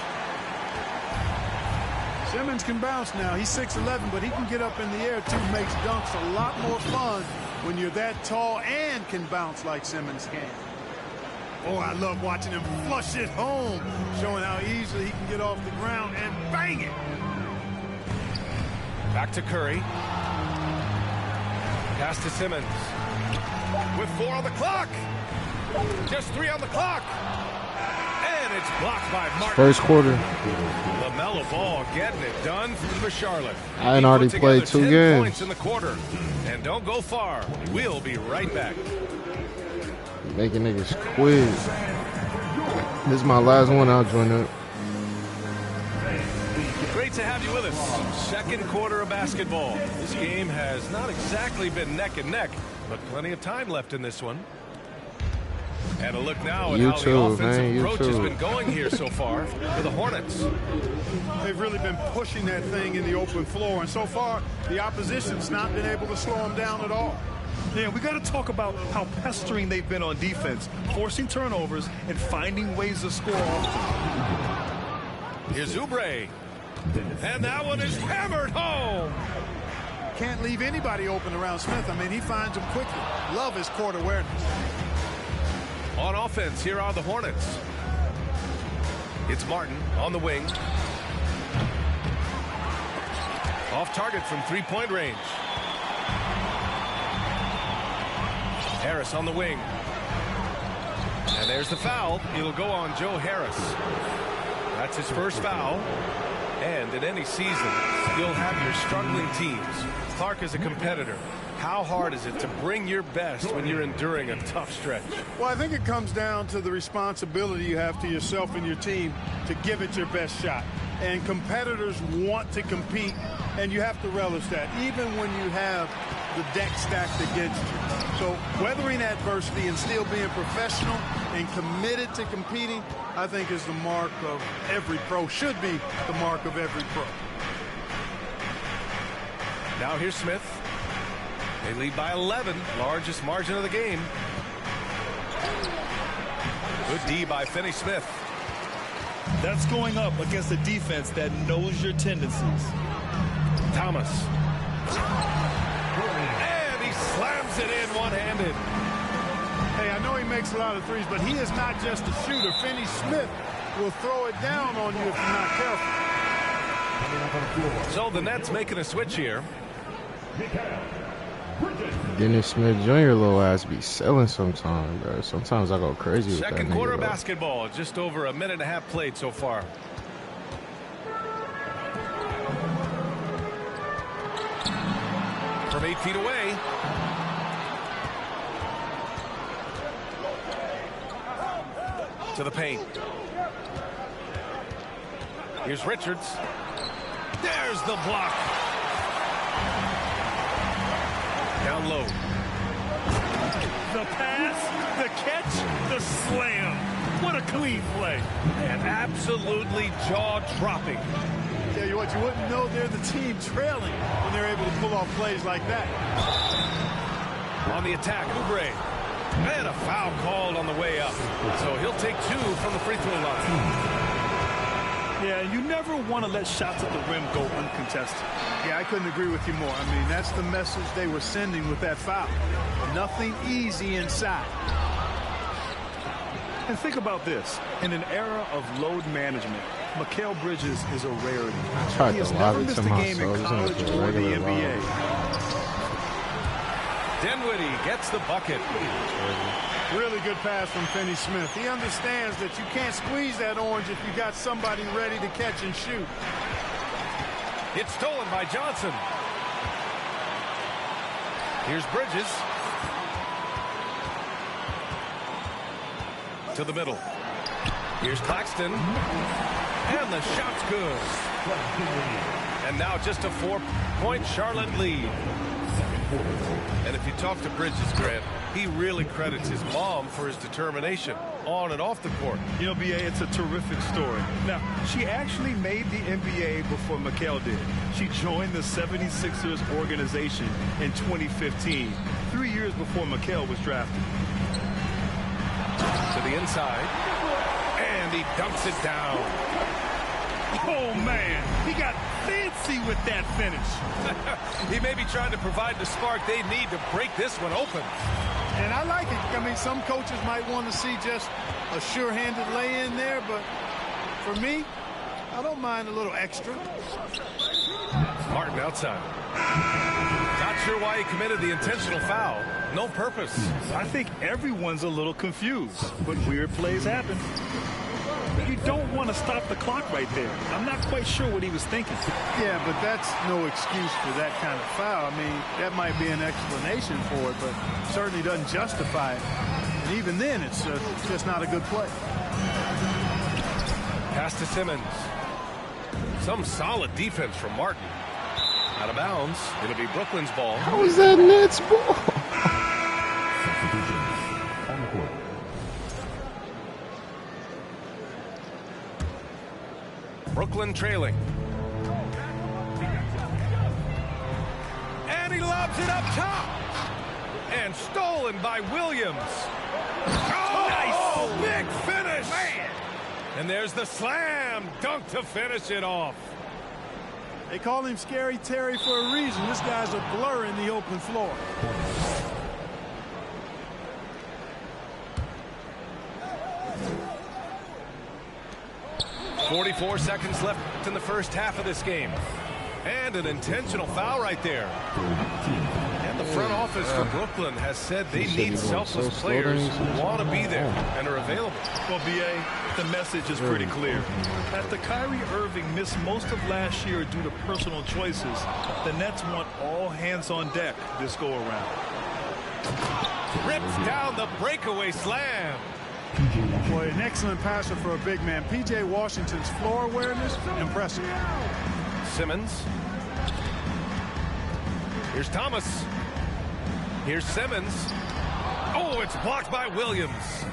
Simmons can bounce now. He's 6'11", but he can get up in the air, too. Makes dunks a lot more fun when you're that tall and can bounce like Simmons can. Oh, I love watching him flush it home, showing how easily he can get off the ground and bang it. Back to Curry. Pass to Simmons. With 4 on the clock. Just 3 on the clock. And it's blocked by Martin. First quarter. LaMelo Ball getting it done for Charlotte. I ain't already played 2 games. Points in the quarter. And don't go far. We'll be right back. Making niggas quit. This is my last one. I'll join up. Great to have you with us. Second quarter of basketball. This game has not exactly been neck and neck, but plenty of time left in this one. And a look now at how the offensive approach has been going here so far for the Hornets. They've really been pushing that thing in the open floor, and so far the opposition's not been able to slow them down at all. Yeah, we got to talk about how pestering they've been on defense, forcing turnovers and finding ways to score often. Here's Oubre. And that one is hammered home. Can't leave anybody open around Smith. I mean, he finds them quickly. Love his court awareness. On offense, here are the Hornets. It's Martin on the wing. Off target from 3-point range. Harris on the wing. And there's the foul. It'll go on Joe Harris. That's his first foul. And in any season, you'll have your struggling teams. Clark is a competitor. How hard is it to bring your best when you're enduring a tough stretch? Well, I think it comes down to the responsibility you have to yourself and your team to give it your best shot. And competitors want to compete, and you have to relish that, even when you have the deck stacked against you. So weathering adversity and still being professional and committed to competing, I think is the mark of every pro, should be the mark of every pro. Now here's Smith. They lead by 11, largest margin of the game. Good D by Finney-Smith. That's going up against a defense that knows your tendencies. Thomas. And he slams it in one-handed. Hey, I know he makes a lot of threes, but he is not just a shooter. Finney-Smith will throw it down on you if you're not careful. So the Nets making a switch here. Dennis Smith Jr. little ass be selling sometimes, bro. Sometimes I go crazy with that. Second quarter basketball, just over a minute and a half played so far. From 8 feet away. To the paint. Here's Richards. There's the block. Down low. The pass, the catch, the slam. What a clean play. And absolutely jaw-dropping. Tell you what, you wouldn't know they're the team trailing when they're able to pull off plays like that. On the attack, Oubre. And a foul called on the way up. So he'll take 2 from the free throw line. Yeah, you never want to let shots at the rim go uncontested. Yeah, I couldn't agree with you more. I mean, that's the message they were sending with that foul. Nothing easy inside. And think about this. In an era of load management, Mikal Bridges is a rarity. He has never missed a game in college or the NBA. Dinwiddie gets the bucket. Really good pass from Finney-Smith. He understands that you can't squeeze that orange if you got somebody ready to catch and shoot. It's stolen by Johnson. Here's Bridges. To the middle. Here's Claxton. And the shot's good. And now just a 4-point Charlotte lead. And if you talk to Bridges, Grant, he really credits his mom for his determination on and off the court. You know, B.A., it's a terrific story. Now, she actually made the NBA before Mikal did. She joined the 76ers organization in 2015, 3 years before Mikal was drafted. To the inside, and he dunks it down. Oh, man, he got fancy with that finish. He may be trying to provide the spark they need to break this one open. And I like it. I mean, some coaches might want to see just a sure-handed lay-in there, but for me, I don't mind a little extra. Martin outside. Not sure why he committed the intentional foul. No purpose. I think everyone's a little confused, but weird plays happen. You don't want to stop the clock right there. I'm not quite sure what he was thinking. Yeah, but that's no excuse for that kind of foul. I mean, that might be an explanation for it, but certainly doesn't justify it. And even then, it's just not a good play. Pass to Simmons. Some solid defense from Martin. Out of bounds. It'll be Brooklyn's ball. How is that Nets ball? Brooklyn trailing. And he lobs it up top. And stolen by Williams. Oh, nice. Big finish. Man. And there's the slam dunk to finish it off. They call him Scary Terry for a reason. This guy's a blur in the open floor. 44 seconds left in the first half of this game. And an intentional foul right there. And the front office for Brooklyn has said they need selfless players who want to be there and are available. Well, B.A., the message is pretty clear. After Kyrie Irving missed most of last year due to personal choices, the Nets want all hands on deck this go-around. Rips down the breakaway slam. Boy, an excellent passer for a big man. P.J. Washington's floor awareness, impressive. Simmons. Here's Thomas. Here's Simmons. Oh, it's blocked by Williams.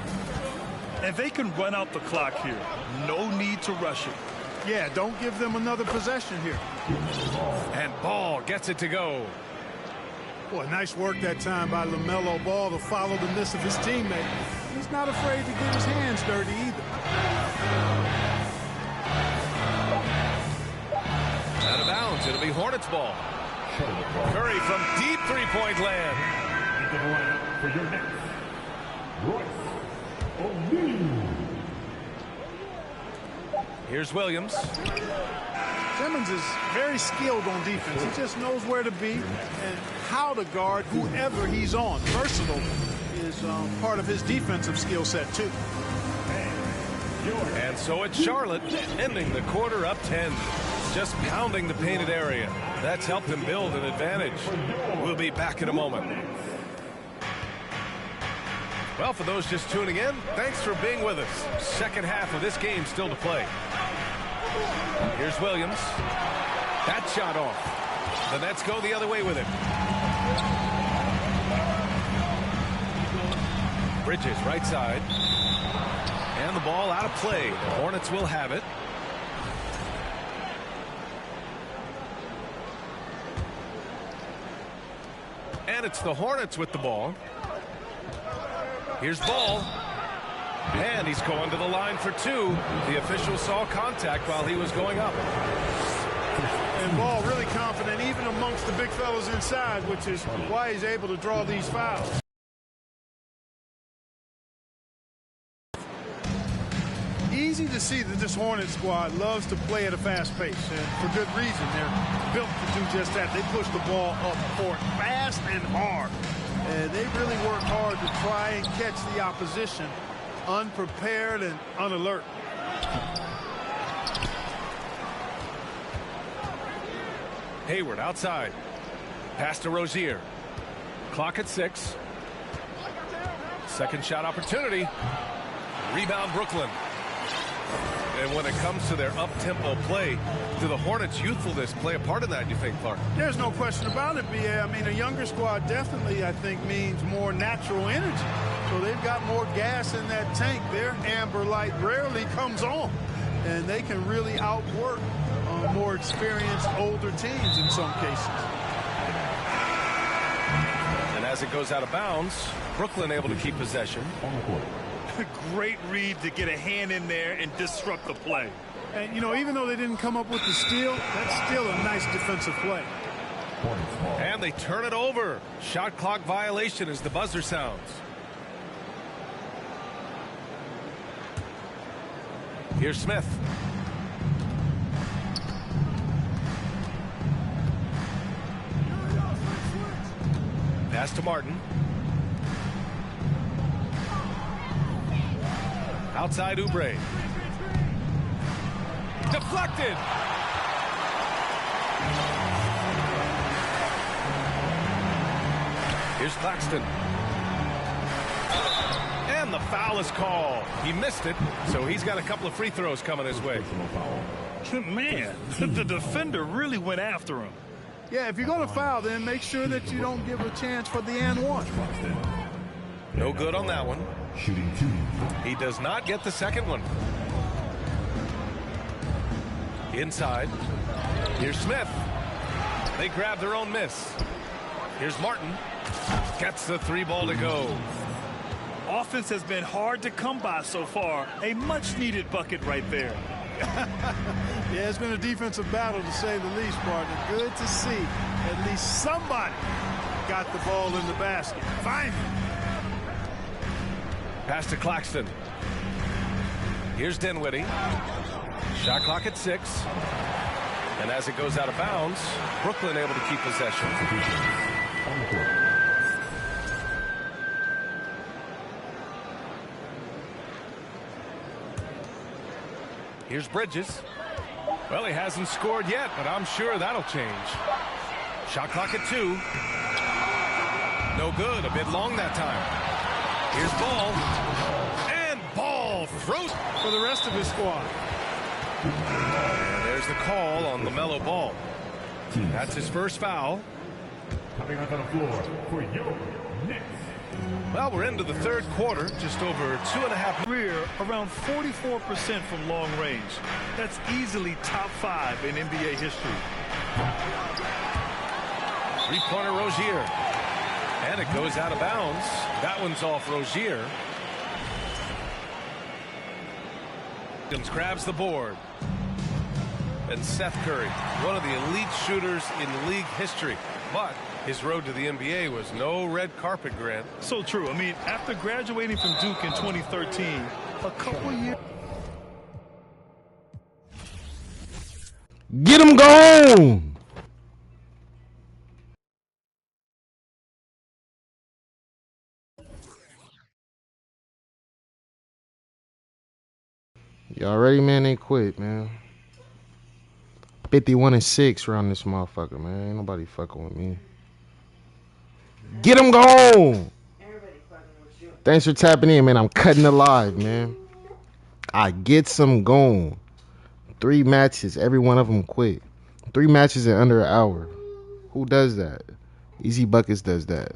And they can run out the clock here. No need to rush it. Yeah, don't give them another possession here. And Ball gets it to go. Boy, nice work that time by LaMelo Ball to follow the miss of his teammate. He's not afraid to get his hands dirty either. Out of bounds. It'll be Hornets ball. Curry from deep three-point land. For your next, Royce O'Neal. Here's Williams. Simmons is very skilled on defense. He just knows where to be and how to guard whoever he's on. Versatile is part of his defensive skill set, too. And so it's Charlotte, ending the quarter up 10. Just pounding the painted area. That's helped him build an advantage. We'll be back in a moment. Well, for those just tuning in, thanks for being with us. Second half of this game still to play. Here's Williams. That shot off. The Nets go the other way with it. Bridges right side. And the ball out of play. The Hornets will have it. And it's the Hornets with the ball. Here's Ball. And he's going to the line for two. The official saw contact while he was going up. And Ball really confident even amongst the big fellas inside, which is why he's able to draw these fouls. Easy to see that this Hornets squad loves to play at a fast pace, and for good reason. They're built to do just that. They push the ball up court fast and hard. And they really work hard to try and catch the opposition unprepared and unalert. Hayward outside. Pass to Rozier. Clock at 6. Second shot opportunity. Rebound Brooklyn. And when it comes to their up-tempo play, do the Hornets' youthfulness play a part in that, you think, Clark? There's no question about it, B.A. I mean, a younger squad definitely, I think, means more natural energy. So they've got more gas in that tank. Their amber light rarely comes on, and they can really outwork more experienced, older teams in some cases. And as it goes out of bounds, Brooklyn able to keep possession. Great read to get a hand in there and disrupt the play. And, you know, even though they didn't come up with the steal, that's still a nice defensive play. And they turn it over. Shot clock violation as the buzzer sounds. Here's Smith. Pass to Martin. Outside Oubre. Deflected. Here's Claxton. And the foul is called. He missed it, so he's got a couple of free throws coming his way. Man, the defender really went after him. Yeah, if you're going to foul, then make sure that you don't give a chance for the and one. No good on that one. Shooting 2. He does not get the second one. Inside. Here's Smith. They grab their own miss. Here's Martin. Gets the 3 ball to go. Offense has been hard to come by so far. A much-needed bucket right there. Yeah, it's been a defensive battle, to say the least, partner. Good to see at least somebody got the ball in the basket. Finally. Pass to Claxton. Here's Dinwiddie. Shot clock at 6. And as it goes out of bounds, Brooklyn able to keep possession. Here's Bridges. Well, he hasn't scored yet, but I'm sure that'll change. Shot clock at 2. No good. A bit long that time. Here's Ball. And Ball throws For the rest of his squad. And there's the call on LaMelo Ball. That's his first foul. Coming out on the floor for your Knicks. Well, we're into the third quarter, just over 2.5. Career around 44% from long range. That's easily top 5 in NBA history. 3-pointer Rozier. And it goes out of bounds. That one's off Rozier. Williams grabs the board. And Seth Curry, one of the elite shooters in league history. But his road to the NBA was no red carpet, Grant. So true. I mean, after graduating from Duke in 2013, a couple years. Get him gone. Y'all ready, man? They quit, man. 51-6 around this motherfucker, man. Ain't nobody fucking with me. Get him gone. Thanks for tapping in, man. I'm cutting it live, man. I get some gone. 3 matches. Every one of them quit. 3 matches in under an hour. Who does that? Easy Buckets does that.